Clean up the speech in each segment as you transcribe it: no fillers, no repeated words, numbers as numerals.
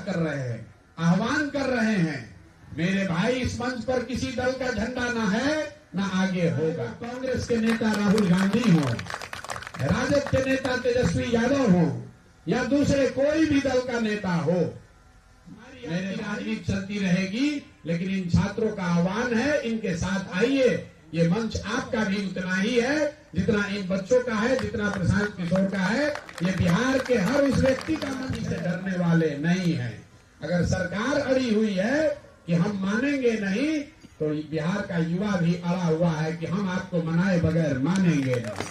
कर रहे हैं, आह्वान कर रहे हैं। मेरे भाई, इस मंच पर किसी दल का झंडा ना है ना आगे होगा। कांग्रेस के नेता राहुल गांधी हो, राजद के नेता तेजस्वी यादव हो या दूसरे कोई भी दल का नेता हो, मेरे राजनीति चलती रहेगी। लेकिन इन छात्रों का आह्वान है, इनके साथ आइए। ये मंच आपका भी उतना ही है जितना इन बच्चों का है, जितना प्रशांत किशोर का है। ये बिहार के हर उस व्यक्ति का मंच से डरने वाले नहीं है। अगर सरकार अड़ी हुई है कि हम मानेंगे नहीं, तो बिहार का युवा भी अड़ा हुआ है कि हम आपको मनाए बगैर मानेंगे नहीं।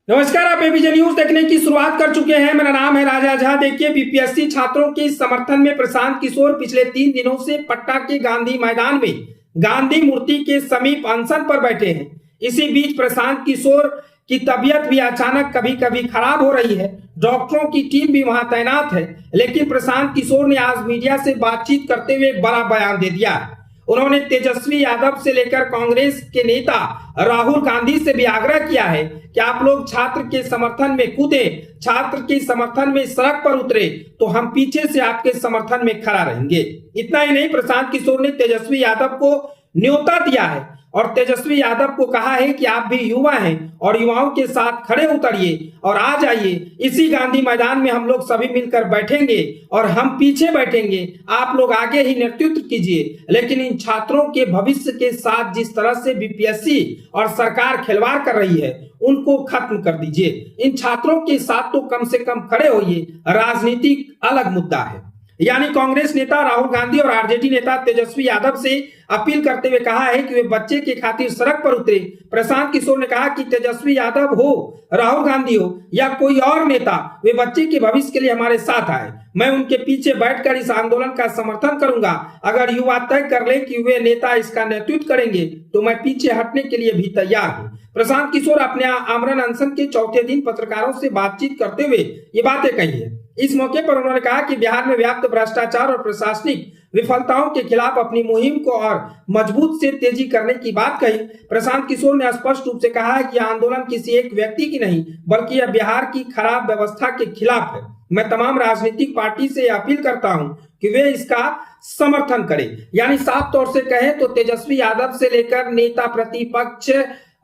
नमस्कार, आप एबीजे न्यूज देखने की शुरुआत कर चुके हैं। मेरा नाम है राजा झा। देखिए, बीपीएससी छात्रों के समर्थन में प्रशांत किशोर पिछले 3 दिनों से पटना के गांधी मैदान में गांधी मूर्ति के समीप अनशन पर बैठे हैं। इसी बीच प्रशांत किशोर की तबीयत भी अचानक कभी कभी खराब हो रही है। डॉक्टरों की टीम भी वहां तैनात है, लेकिन प्रशांत किशोर ने आज मीडिया से बातचीत करते हुए एक बड़ा बयान दे दिया है। उन्होंने तेजस्वी यादव से लेकर कांग्रेस के नेता राहुल गांधी से भी आग्रह किया है कि आप लोग छात्र के समर्थन में कूदे, छात्र के समर्थन में सड़क पर उतरे तो हम पीछे से आपके समर्थन में खड़ा रहेंगे। इतना ही नहीं, प्रशांत किशोर ने तेजस्वी यादव को न्योता दिया है और तेजस्वी यादव को कहा है कि आप भी युवा हैं और युवाओं के साथ खड़े उतरिए और आ जाइए। इसी गांधी मैदान में हम लोग सभी मिलकर बैठेंगे और हम पीछे बैठेंगे, आप लोग आगे ही नेतृत्व कीजिए। लेकिन इन छात्रों के भविष्य के साथ जिस तरह से बीपीएससी और सरकार खिलवाड़ कर रही है, उनको खत्म कर दीजिए। इन छात्रों के साथ तो कम से कम खड़े होइए। राजनीतिक अलग मुद्दा है। यानी कांग्रेस नेता राहुल गांधी और आरजेडी नेता तेजस्वी यादव से अपील करते हुए कहा है कि वे बच्चे के खातिर सड़क पर उतरे। प्रशांत किशोर ने कहा कि तेजस्वी यादव हो, राहुल गांधी हो या कोई और नेता, वे बच्चे के भविष्य के लिए हमारे साथ आए। मैं उनके पीछे बैठकर इस आंदोलन का समर्थन करूंगा। अगर युवा तय कर ले कि वे नेता इसका नेतृत्व करेंगे तो मैं पीछे हटने के लिए भी तैयार हूं। प्रशांत किशोर अपने आमरण अनशन के चौथे दिन पत्रकारों से बातचीत करते हुए ये बातें कही है। इस मौके पर उन्होंने कहा कि बिहार में व्याप्त भ्रष्टाचार और प्रशासनिक विफलताओं के खिलाफ अपनी मुहिम को और मजबूत से तेजी करने की बात कही। प्रशांत किशोर ने स्पष्ट रूप से कहा है कि यह आंदोलन किसी एक व्यक्ति की नहीं, बल्कि यह बिहार की खराब व्यवस्था के खिलाफ है। मैं तमाम राजनीतिक पार्टी से अपील करता हूं कि वे इसका समर्थन करें। यानी साफ तौर से कहें तो तेजस्वी यादव से लेकर नेता प्रतिपक्ष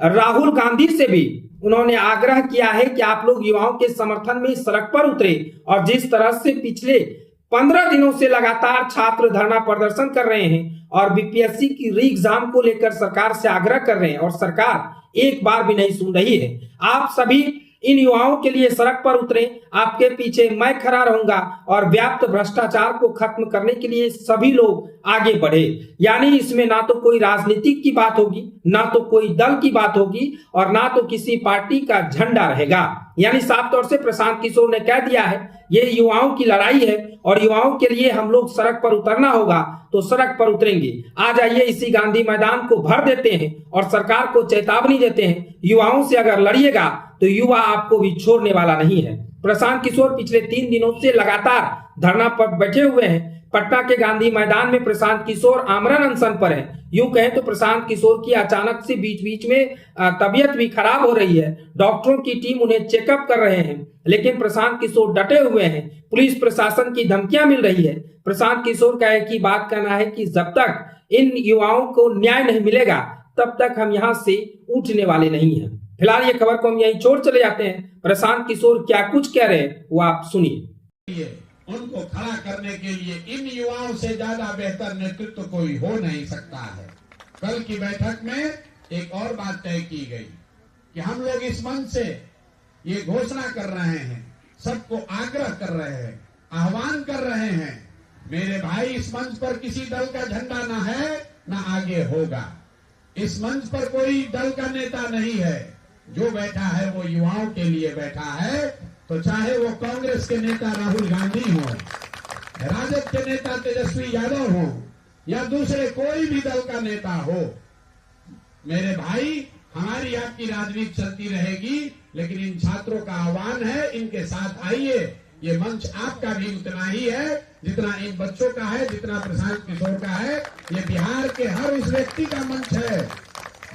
राहुल गांधी से भी उन्होंने आग्रह किया है कि आप लोग युवाओं के समर्थन में सड़क पर उतरे। और जिस तरह से पिछले 15 दिनों से लगातार छात्र धरना प्रदर्शन कर रहे हैं और बीपीएससी की री एग्जाम को लेकर सरकार से आग्रह कर रहे हैं और सरकार एक बार भी नहीं सुन रही है। आप सभी इन युवाओं के लिए सड़क पर उतरे, आपके पीछे मैं खड़ा रहूंगा और व्याप्त भ्रष्टाचार को खत्म करने के लिए सभी लोग आगे बढ़े। यानी इसमें ना तो कोई राजनीतिक की बात होगी, ना तो कोई दल की बात होगी और ना तो किसी पार्टी का झंडा रहेगा। यानी साफ तौर से प्रशांत किशोर ने कह दिया है ये युवाओं की लड़ाई है और युवाओं के लिए हम लोग सड़क पर उतरना होगा तो सड़क पर उतरेंगे। आ जाइए, इसी गांधी मैदान को भर देते हैं और सरकार को चेतावनी देते हैं, युवाओं से अगर लड़िएगा तो युवा आपको भी छोड़ने वाला नहीं है। प्रशांत किशोर पिछले 3 दिनों से लगातार धरना पर बैठे हुए हैं। पटना के गांधी मैदान में प्रशांत किशोर आमरण अनशन पर है। यूं कहें तो प्रशांत किशोर की अचानक से बीच बीच में तबीयत भी खराब हो रही है। डॉक्टरों की टीम उन्हें चेकअप कर रहे हैं, लेकिन प्रशांत किशोर डटे हुए हैं। पुलिस प्रशासन की धमकियां मिल रही है। प्रशांत किशोर का एक ही बात कहना है कि जब तक इन युवाओं को न्याय नहीं मिलेगा तब तक हम यहाँ से उठने वाले नहीं हैं। फिलहाल ये खबर को हम यहीं छोड़ चले जाते हैं। प्रशांत किशोर क्या कुछ कह रहे हैं वो आप सुनिए। उनको खड़ा करने के लिए इन युवाओं से ज्यादा बेहतर नेतृत्व कोई हो नहीं सकता है। कल की बैठक में एक और बात तय की गई कि हम लोग इस मंच से ये घोषणा कर रहे हैं, सबको आग्रह कर रहे हैं, आह्वान कर रहे हैं, मेरे भाई, इस मंच पर किसी दल का झंडा ना है ना आगे होगा। इस मंच पर कोई दल का नेता नहीं है। जो बैठा है वो युवाओं के लिए बैठा है। तो चाहे वो कांग्रेस के नेता राहुल गांधी हो, राजद के नेता तेजस्वी यादव हो या दूसरे कोई भी दल का नेता हो, मेरे भाई, हमारी आपकी राजनीति चलती रहेगी। लेकिन इन छात्रों का आह्वान है, इनके साथ आइए। ये मंच आपका भी उतना ही है जितना इन बच्चों का है, जितना प्रशांत किशोर का है। ये बिहार के हर उस व्यक्ति का मंच है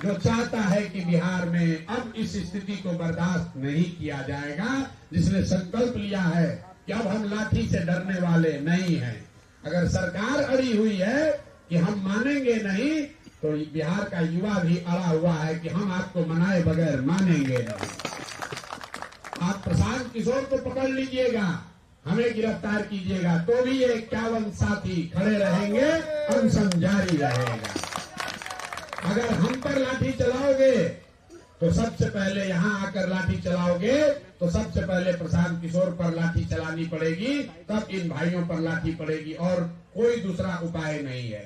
जो चाहता है कि बिहार में अब इस स्थिति को बर्दाश्त नहीं किया जाएगा, जिसने संकल्प लिया है कि अब हम लाठी से डरने वाले नहीं हैं। अगर सरकार अड़ी हुई है कि हम मानेंगे नहीं, तो बिहार का युवा भी अड़ा हुआ है कि हम आपको मनाए बगैर मानेंगे नहीं। आप प्रशांत किशोर को पकड़ लीजिएगा, हमें गिरफ्तार कीजिएगा, तो भी ये 51 साथी खड़े रहेंगे, अनशन जारी रहेगा। अगर हम पर लाठी चलाओगे तो सबसे पहले यहां आकर लाठी चलाओगे तो सबसे पहले प्रशांत किशोर पर लाठी चलानी पड़ेगी, तब इन भाइयों पर लाठी पड़ेगी, और कोई दूसरा उपाय नहीं है।